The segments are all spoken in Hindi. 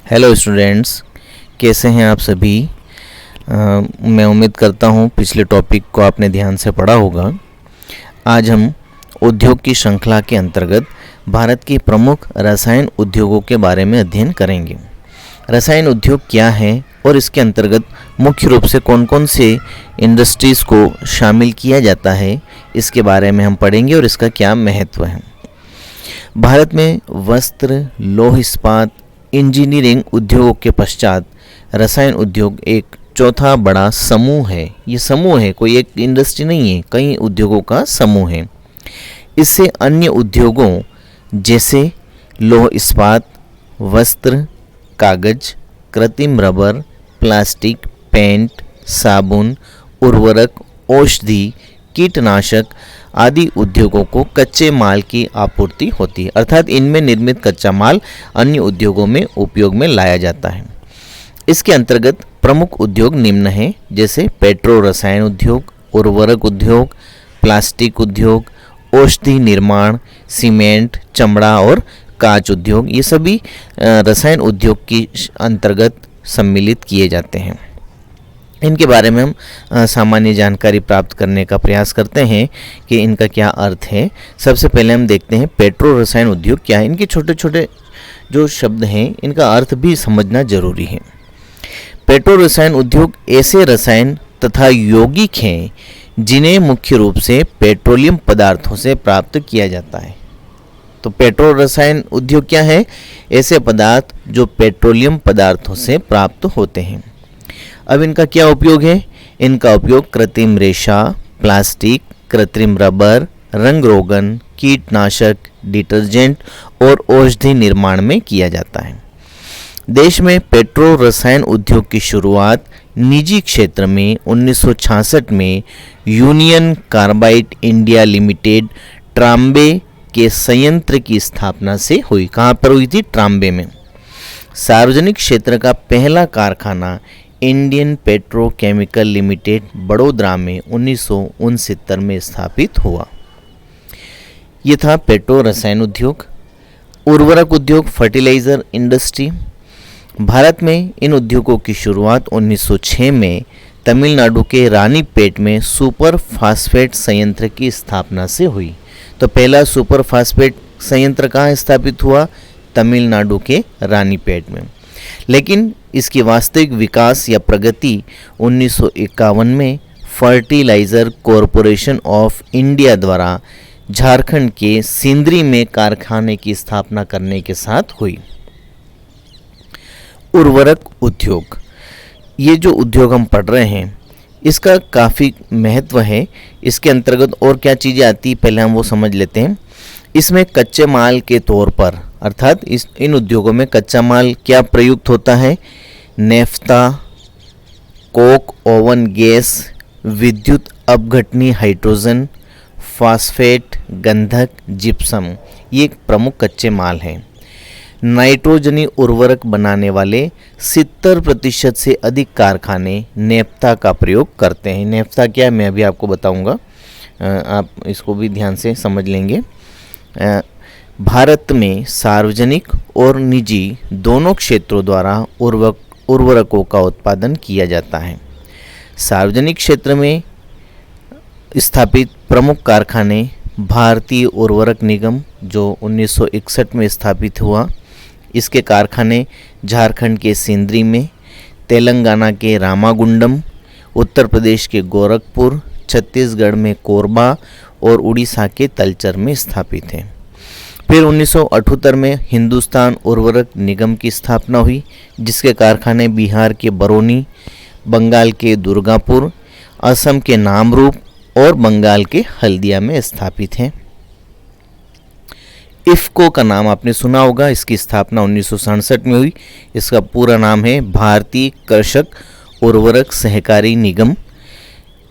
हेलो स्टूडेंट्स, कैसे हैं आप सभी। मैं उम्मीद करता हूं पिछले टॉपिक को आपने ध्यान से पढ़ा होगा। आज हम उद्योग की श्रृंखला के अंतर्गत भारत के प्रमुख रसायन उद्योगों के बारे में अध्ययन करेंगे। रसायन उद्योग क्या है और इसके अंतर्गत मुख्य रूप से कौन कौन से इंडस्ट्रीज़ को शामिल किया जाता है, इसके बारे में हम पढ़ेंगे और इसका क्या महत्व है। भारत में वस्त्र, लौह इस्पात, इंजीनियरिंग उद्योगों के पश्चात रसायन उद्योग एक चौथा बड़ा समूह है। ये समूह है, कोई एक इंडस्ट्री नहीं है, कई उद्योगों का समूह है। इससे अन्य उद्योगों जैसे लौह इस्पात, वस्त्र, कागज, कृत्रिम रबर, प्लास्टिक, पेंट, साबुन, उर्वरक, औषधि, कीटनाशक आदि उद्योगों को कच्चे माल की आपूर्ति होती है, अर्थात इनमें निर्मित कच्चा माल अन्य उद्योगों में उपयोग में लाया जाता है। इसके अंतर्गत प्रमुख उद्योग निम्न हैं, जैसे पेट्रो रसायन उद्योग, उर्वरक उद्योग, प्लास्टिक उद्योग, औषधि निर्माण, सीमेंट, चमड़ा और कांच उद्योग। ये सभी रसायन उद्योग की अंतर्गत सम्मिलित किए जाते हैं। इनके बारे में हम सामान्य जानकारी प्राप्त करने का प्रयास करते हैं कि इनका क्या अर्थ है। सबसे पहले हम देखते हैं पेट्रो रसायन उद्योग क्या है। इनके छोटे छोटे जो शब्द हैं, इनका अर्थ भी समझना जरूरी है। पेट्रो रसायन उद्योग ऐसे रसायन तथा यौगिक हैं जिन्हें मुख्य रूप से पेट्रोलियम पदार्थों से प्राप्त किया जाता है। तो पेट्रो रसायन उद्योग क्या है? ऐसे पदार्थ जो पेट्रोलियम पदार्थों से प्राप्त होते हैं। अब इनका क्या उपयोग है? इनका उपयोग कृत्रिम रेशा, प्लास्टिक, कृत्रिम रबर, रंग रोगन, कीटनाशक, डिटर्जेंट और औषधि निर्माण में किया जाता है। देश में पेट्रो रसायन उद्योग की शुरुआत निजी क्षेत्र में 1966 में union carbide India limited Trombay के संयंत्र की स्थापना से हुई। कहाँ पर हुई थी? ट्राम्बे में। सार्वजनिक क्षेत्र का पहला कारखाना इंडियन पेट्रोकेमिकल लिमिटेड बड़ोदरा में 1969 में स्थापित हुआ। ये था पेट्रो रसायन उद्योग। उर्वरक उद्योग, फर्टिलाइजर इंडस्ट्री। भारत में इन उद्योगों की शुरुआत 1906 में तमिलनाडु के रानीपेट में सुपर फास्फेट संयंत्र की स्थापना से हुई। तो पहला सुपर फास्फेट संयंत्र कहाँ स्थापित हुआ? तमिलनाडु के रानीपेट में। लेकिन इसकी वास्तविक विकास या प्रगति 1951 में फर्टिलाइजर कॉरपोरेशन ऑफ इंडिया द्वारा झारखंड के सिंदरी में कारखाने की स्थापना करने के साथ हुई। उर्वरक उद्योग, ये जो उद्योग हम पढ़ रहे हैं, इसका काफ़ी महत्व है। इसके अंतर्गत और क्या चीज़ें आती हैं, पहले हम वो समझ लेते हैं। इसमें कच्चे माल के तौर पर, अर्थात इन उद्योगों में कच्चा माल क्या प्रयुक्त होता है? नेफ्ता, कोक ओवन गैस, विद्युत अपघटनी हाइड्रोजन, फास्फेट, गंधक, जिप्सम, ये एक प्रमुख कच्चे माल हैं। नाइट्रोजनी उर्वरक बनाने वाले 70% से अधिक कारखाने नेफ्ता का प्रयोग करते हैं। नेफ्ता क्या है मैं अभी आपको बताऊंगा, आप इसको भी ध्यान से समझ लेंगे। भारत में सार्वजनिक और निजी दोनों क्षेत्रों द्वारा उर्वरकों का उत्पादन किया जाता है। सार्वजनिक क्षेत्र में स्थापित प्रमुख कारखाने भारतीय उर्वरक निगम, जो 1961 में स्थापित हुआ। इसके कारखाने झारखंड के सिंदरी में, तेलंगाना के रामागुंडम, उत्तर प्रदेश के गोरखपुर, छत्तीसगढ़ में कोरबा और उड़ीसा के तलचर में स्थापित हैं। फिर 1978 में हिंदुस्तान उर्वरक निगम की स्थापना हुई, जिसके कारखाने बिहार के बरौनी, बंगाल के दुर्गापुर, असम के नामरूप और बंगाल के हल्दिया में स्थापित हैं। इफ़को का नाम आपने सुना होगा। इसकी स्थापना 1967 में हुई। इसका पूरा नाम है भारतीय कृषक उर्वरक सहकारी निगम।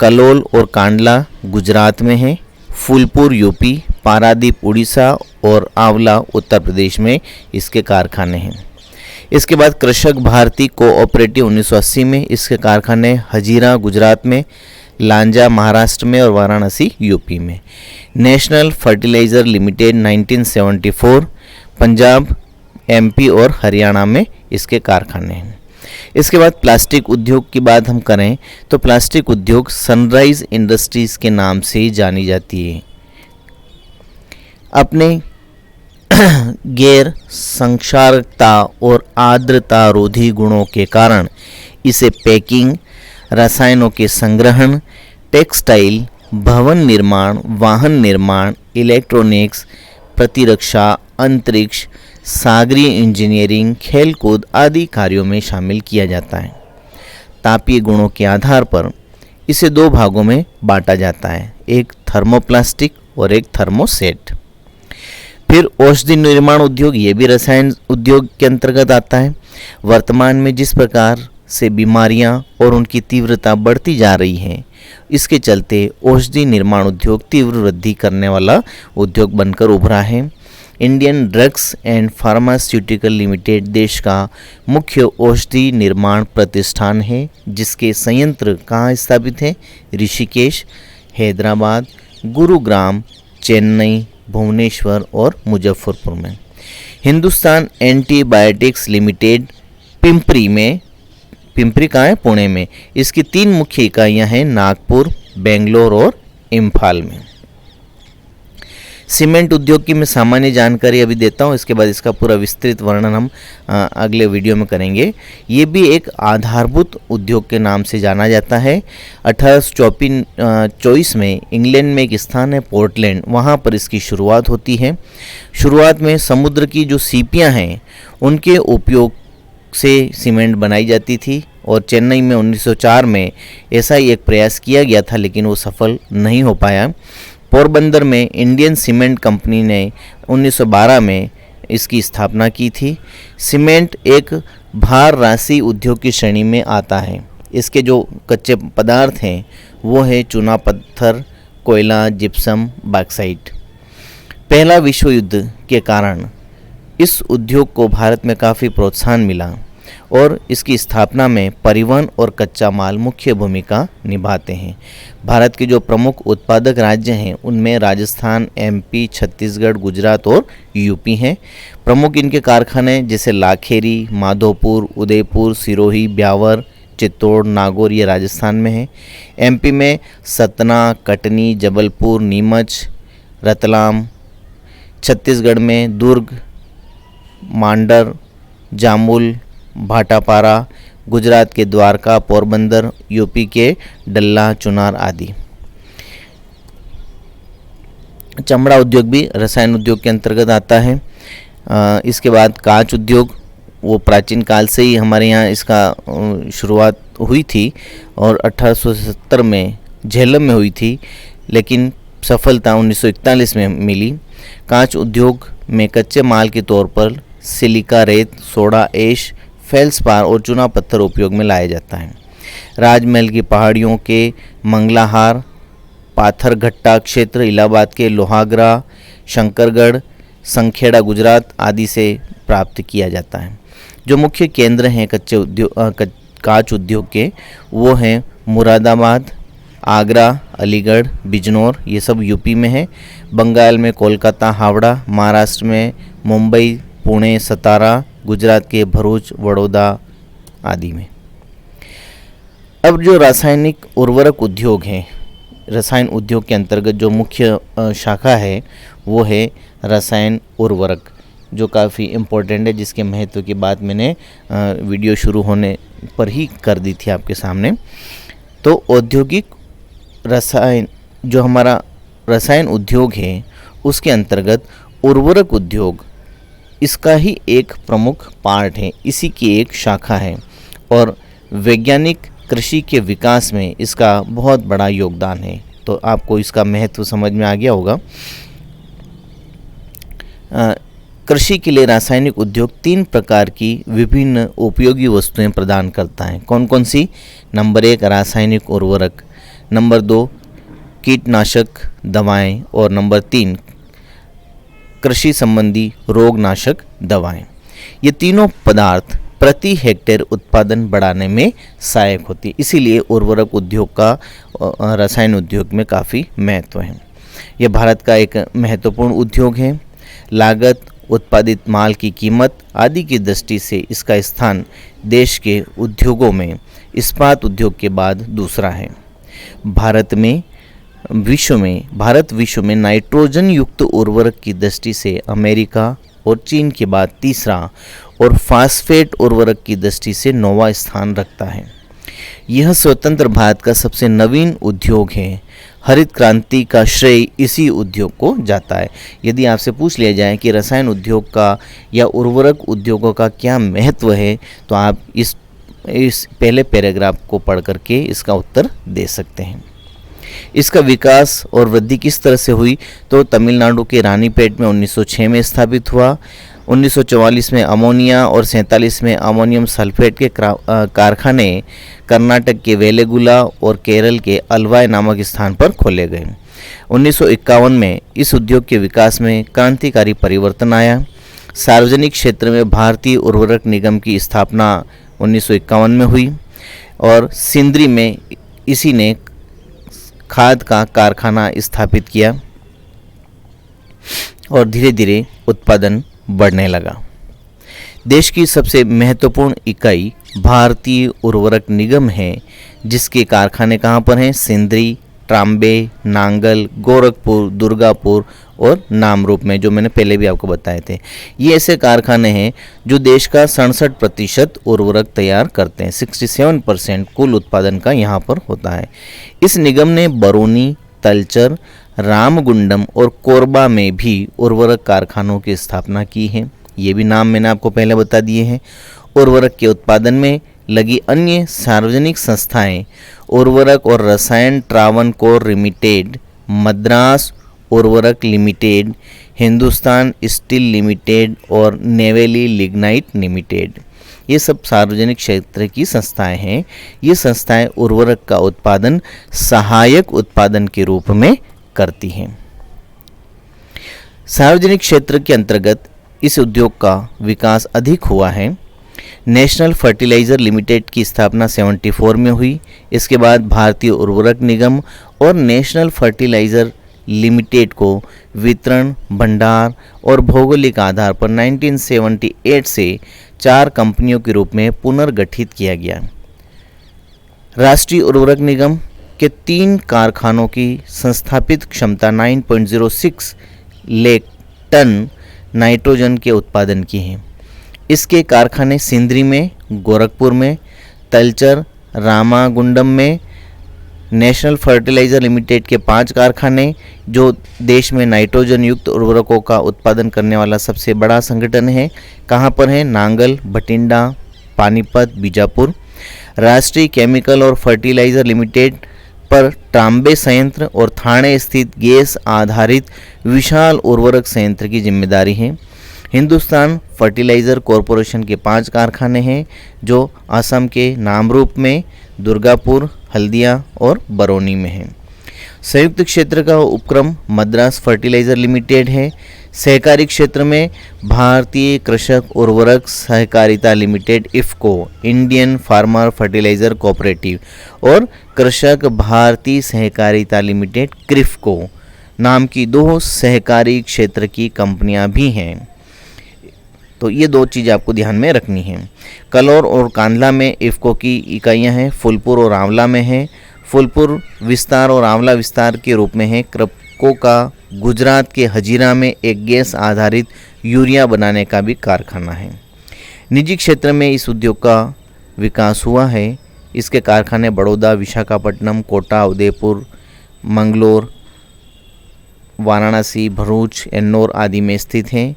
कलोल और कांडला गुजरात में है। फूलपुर यूपी, पारादीप उड़ीसा और आंवला उत्तर प्रदेश में इसके कारखाने हैं। इसके बाद कृषक भारती कोऑपरेटिव 1980 में, इसके कारखाने हजीरा गुजरात में, लांजा महाराष्ट्र में और वाराणसी यूपी में। National fertiliser limited 1974, Punjab MP और हरियाणा में इसके कारखाने हैं। इसके बाद प्लास्टिक उद्योग की बात हम करें तो प्लास्टिक उद्योग सनराइज इंडस्ट्रीज के नाम से जानी जाती है। अपने गैर संक्षारकता और आर्द्रता रोधी गुणों के कारण इसे पैकिंग, रसायनों के संग्रहण, टेक्सटाइल, भवन निर्माण, वाहन निर्माण, इलेक्ट्रॉनिक्स, प्रतिरक्षा, अंतरिक्ष, सागरीय इंजीनियरिंग, खेलकूद आदि कार्यों में शामिल किया जाता है। तापीय गुणों के आधार पर इसे दो भागों में बांटा जाता है, एक थर्मोप्लास्टिक और एक थर्मोसेट। फिर औषधि निर्माण उद्योग, ये भी रसायन उद्योग के अंतर्गत आता है। वर्तमान में जिस प्रकार से बीमारियां और उनकी तीव्रता बढ़ती जा रही है, इसके चलते औषधि निर्माण उद्योग तीव्र वृद्धि करने वाला उद्योग बनकर उभरा है। Indian drugs and pharmaceutical limited देश का मुख्य औषधि निर्माण प्रतिष्ठान है, जिसके संयंत्र कहाँ स्थापित है? ऋषिकेश, हैदराबाद, गुरुग्राम, चेन्नई, भुवनेश्वर और मुजफ्फरपुर में। हिंदुस्तान एंटीबायोटिक्स लिमिटेड पिंपरी कहाँ है? पुणे में। इसकी 3 मुख्य इकाइयाँ हैं, नागपुर, बेंगलोर और इम्फाल में। सीमेंट उद्योग की मैं सामान्य जानकारी अभी देता हूँ, इसके बाद इसका पूरा विस्तृत वर्णन हम अगले वीडियो में करेंगे। ये भी एक आधारभूत उद्योग के नाम से जाना जाता है। 1824 में इंग्लैंड में एक स्थान है पोर्टलैंड, वहाँ पर इसकी शुरुआत होती है। शुरुआत में समुद्र की जो सीपियाँ हैं उनके उपयोग से सीमेंट बनाई जाती थी और चेन्नई में 1904 में ऐसा ही एक प्रयास किया गया था, लेकिन वो सफल नहीं हो पाया। पोरबंदर में इंडियन सीमेंट कंपनी ने 1912 में इसकी स्थापना की थी। सीमेंट एक भार राशि उद्योग की श्रेणी में आता है। इसके जो कच्चे पदार्थ हैं वो है चूना पत्थर, कोयला, जिप्सम, बॉक्साइट। पहला विश्व युद्ध के कारण इस उद्योग को भारत में काफ़ी प्रोत्साहन मिला और इसकी स्थापना में परिवहन और कच्चा माल मुख्य भूमिका निभाते हैं। भारत के जो प्रमुख उत्पादक राज्य हैं उनमें राजस्थान, एमपी, छत्तीसगढ़, गुजरात और यूपी हैं। प्रमुख इनके कारखाने जैसे लाखेरी, माधोपुर, उदयपुर, सिरोही, ब्यावर, चित्तौड़, नागौर ये राजस्थान में है। एमपी में सतना, कटनी, जबलपुर, नीमच, रतलाम। छत्तीसगढ़ में दुर्ग, मांडर, जामुल, भाटापारा। गुजरात के द्वारका, पोरबंदर, यूपी के डल्ला, चुनार आदि। चमड़ा उद्योग भी रसायन उद्योग के अंतर्गत आता है। इसके बाद कांच उद्योग, वो प्राचीन काल से ही हमारे यहाँ इसका शुरुआत हुई थी और 1870 में झेलम में हुई थी, लेकिन सफलता 1941 में मिली। कांच उद्योग में कच्चे माल के तौर पर सिलिका रेत, सोडा ऐश, फेल्सपार और चूना पत्थर उपयोग में लाया जाता है। राजमहल की पहाड़ियों के मंगलाहार, पाथरघट्टा क्षेत्र, इलाहाबाद के लोहागड़ा, शंकरगढ़, संखेड़ा गुजरात आदि से प्राप्त किया जाता है। जो मुख्य केंद्र हैं कांच उद्योग के वो हैं मुरादाबाद, आगरा, अलीगढ़, बिजनौर, ये सब यूपी में है। बंगाल में कोलकाता, हावड़ा, महाराष्ट्र में मुंबई, पुणे, सतारा, गुजरात के भरूच, वडोदरा आदि में। अब जो रासायनिक उर्वरक उद्योग हैं, रसायन उद्योग के अंतर्गत जो मुख्य शाखा है वो है रसायन उर्वरक, जो काफ़ी इम्पोर्टेंट है, जिसके महत्व की बात मैंने वीडियो शुरू होने पर ही कर दी थी आपके सामने। तो औद्योगिक रसायन, जो हमारा रसायन उद्योग है उसके अंतर्गत उर्वरक उद्योग इसका ही एक प्रमुख पार्ट है, इसी की एक शाखा है और वैज्ञानिक कृषि के विकास में इसका बहुत बड़ा योगदान है। तो आपको इसका महत्व समझ में आ गया होगा। कृषि के लिए रासायनिक उद्योग 3 प्रकार की विभिन्न उपयोगी वस्तुएं प्रदान करता है। कौन कौन सी? नंबर 1 रासायनिक उर्वरक, नंबर 2 कीटनाशक दवाएं और नंबर 3 कृषि संबंधी रोगनाशक दवाएं। ये तीनों पदार्थ प्रति हेक्टेयर उत्पादन बढ़ाने में सहायक होती, इसीलिए उर्वरक उद्योग का रसायन उद्योग में काफ़ी महत्व है। यह भारत का एक महत्वपूर्ण उद्योग है। लागत उत्पादित माल की कीमत आदि की दृष्टि से इसका स्थान देश के उद्योगों में इस्पात उद्योग के बाद दूसरा है। भारत विश्व में नाइट्रोजन युक्त उर्वरक की दृष्टि से अमेरिका और चीन के बाद तीसरा और फास्फेट उर्वरक की दृष्टि से 9वां स्थान रखता है। यह स्वतंत्र भारत का सबसे नवीन उद्योग है। हरित क्रांति का श्रेय इसी उद्योग को जाता है। यदि आपसे पूछ लिया जाए कि रसायन उद्योग का या उर्वरक उद्योगों का क्या महत्व है, तो आप इस पहले पैराग्राफ को पढ़ करके इसका उत्तर दे सकते हैं। इसका विकास और वृद्धि किस तरह से हुई, तो तमिलनाडु के रानीपेट में 1906 में स्थापित हुआ। 1944 में अमोनिया और 47 में अमोनियम सल्फेट के कारखाने कर्नाटक के वेलेगुला और केरल के अलवाय नामक स्थान पर खोले गए। 1951 में इस उद्योग के विकास में क्रांतिकारी परिवर्तन आया। सार्वजनिक क्षेत्र में भारतीय उर्वरक निगम की स्थापना 1951 में हुई और सिंदरी में इसी ने खाद का कारखाना स्थापित किया और धीरे धीरे उत्पादन बढ़ने लगा। देश की सबसे महत्वपूर्ण इकाई भारतीय उर्वरक निगम है, जिसके कारखाने कहाँ पर हैं? सिंदरी, ट्राम्बे, नांगल, गोरखपुर, दुर्गापुर और नामरूप में, जो मैंने पहले भी आपको बताए थे। ये ऐसे कारखाने हैं जो देश का 67% उर्वरक तैयार करते हैं। 67% कुल उत्पादन का यहाँ पर होता है। इस निगम ने बरौनी, तलचर, रामगुंडम और कोरबा में भी उर्वरक कारखानों की स्थापना की है। ये भी नाम मैंने आपको पहले बता दिए हैं। उर्वरक के उत्पादन में लगी अन्य सार्वजनिक संस्थाएं उर्वरक और रसायन ट्रावनकोर लिमिटेड, मद्रास उर्वरक लिमिटेड, हिंदुस्तान स्टील लिमिटेड और नेवेली लिग्नाइट लिमिटेड। ये सब सार्वजनिक क्षेत्र की संस्थाएं हैं। ये संस्थाएं उर्वरक का उत्पादन सहायक उत्पादन के रूप में करती हैं। सार्वजनिक क्षेत्र के अंतर्गत इस उद्योग का विकास अधिक हुआ है। नेशनल फर्टिलाइज़र लिमिटेड की स्थापना 74 में हुई। इसके बाद भारतीय उर्वरक निगम और नेशनल फर्टिलाइज़र लिमिटेड को वितरण, भंडार और भौगोलिक आधार पर 1978 से 4 कंपनियों के रूप में पुनर्गठित किया गया। राष्ट्रीय उर्वरक निगम के 3 कारखानों की संस्थापित क्षमता 9.06 लाख टन नाइट्रोजन के उत्पादन की है। इसके कारखाने सिंदरी में, गोरखपुर में, तलचर, रामागुंडम में। नेशनल फर्टिलाइज़र लिमिटेड के 5 कारखाने, जो देश में नाइट्रोजन युक्त उर्वरकों का उत्पादन करने वाला सबसे बड़ा संगठन है, कहाँ पर है? नांगल, भटिंडा, पानीपत, बीजापुर। राष्ट्रीय केमिकल और फर्टिलाइज़र लिमिटेड पर ट्राम्बे संयंत्र और थाने स्थित गैस आधारित विशाल उर्वरक संयंत्र की जिम्मेदारी है। हिंदुस्तान फर्टिलाइज़र कॉरपोरेशन के 5 कारखाने हैं, जो असम के नामरूप में, दुर्गापुर, हल्दिया और बरौनी में हैं। संयुक्त क्षेत्र का उपक्रम मद्रास फर्टिलाइज़र लिमिटेड है। सहकारी क्षेत्र में भारतीय कृषक उर्वरक सहकारिता limited IFFCO, Indian farmer fertiliser cooperative और कृषक भारती सहकारिता लिमिटेड क्रिफको नाम की 2 सहकारी क्षेत्र की कंपनियां भी हैं। तो ये 2 चीज़ आपको ध्यान में रखनी है। कलौर और कांधला में इफ़को की इकाइयां हैं। फूलपुर और आंवला में है। फूलपुर विस्तार और आंवला विस्तार के रूप में है। क्रिफको का गुजरात के हजीरा में एक गैस आधारित यूरिया बनाने का भी कारखाना है। निजी क्षेत्र में इस उद्योग का विकास हुआ है। इसके कारखाने बड़ौदा, विशाखापट्टनम, कोटा, उदयपुर, मंगलोर, वाराणसी, भरूच, एन्नौर आदि में स्थित हैं।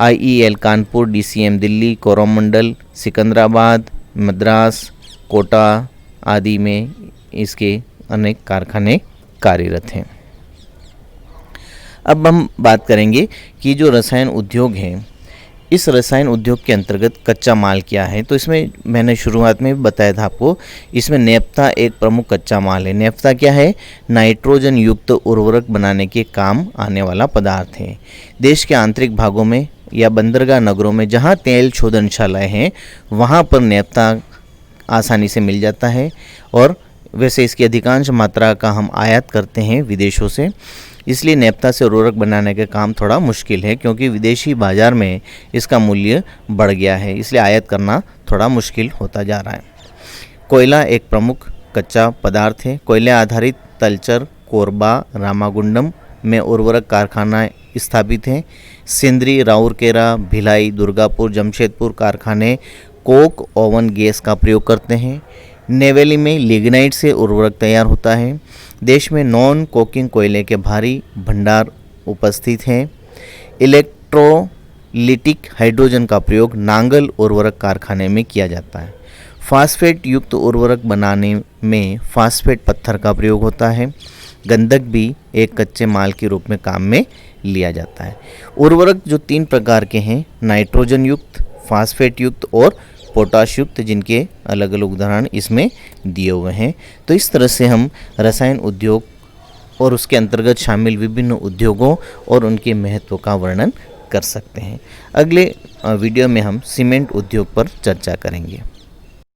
IEL कानपुर, DCM दिल्ली, कोरोमंडल, सिकंदराबाद, मद्रास, कोटा आदि में इसके अनेक कारखाने कार्यरत हैं। अब हम बात करेंगे कि जो रसायन उद्योग है, इस रसायन उद्योग के अंतर्गत कच्चा माल क्या है। तो इसमें मैंने शुरुआत में भी बताया था आपको, इसमें नेफ्था एक प्रमुख कच्चा माल है। नेफ्था क्या है? नाइट्रोजन युक्त उर्वरक बनाने के काम आने वाला पदार्थ है। देश के आंतरिक भागों में या बंदरगाह नगरों में जहाँ तेल शोधनशालाएँ हैं, वहाँ पर नेफ्था आसानी से मिल जाता है और वैसे इसकी अधिकांश मात्रा का हम आयात करते हैं विदेशों से, इसलिए नैप्था से उर्वरक बनाने का काम थोड़ा मुश्किल है, क्योंकि विदेशी बाज़ार में इसका मूल्य बढ़ गया है, इसलिए आयात करना थोड़ा मुश्किल होता जा रहा है। कोयला एक प्रमुख कच्चा पदार्थ है। कोयले आधारित तलचर, कोरबा, रामागुंडम में उर्वरक कारखाना स्थापित हैं। सिंदरी, राउरकेला, भिलाई, दुर्गापुर, जमशेदपुर कारखाने कोक ओवन गैस का प्रयोग करते हैं। नेवेली में लिग्नाइट से उर्वरक तैयार होता है। देश में नॉन कोकिंग कोयले के भारी भंडार उपस्थित हैं। इलेक्ट्रोलिटिक हाइड्रोजन का प्रयोग नांगल उर्वरक कारखाने में किया जाता है। फास्फेट युक्त उर्वरक बनाने में फास्फेट पत्थर का प्रयोग होता है। गंधक भी एक कच्चे माल के रूप में काम में लिया जाता है। उर्वरक जो 3 प्रकार के हैं, नाइट्रोजन युक्त, फास्फेट युक्त और पोटाश युक्त, जिनके अलग अलग उदाहरण इसमें दिए हुए हैं। तो इस तरह से हम रसायन उद्योग और उसके अंतर्गत शामिल विभिन्न उद्योगों और उनके महत्व का वर्णन कर सकते हैं। अगले वीडियो में हम सीमेंट उद्योग पर चर्चा करेंगे।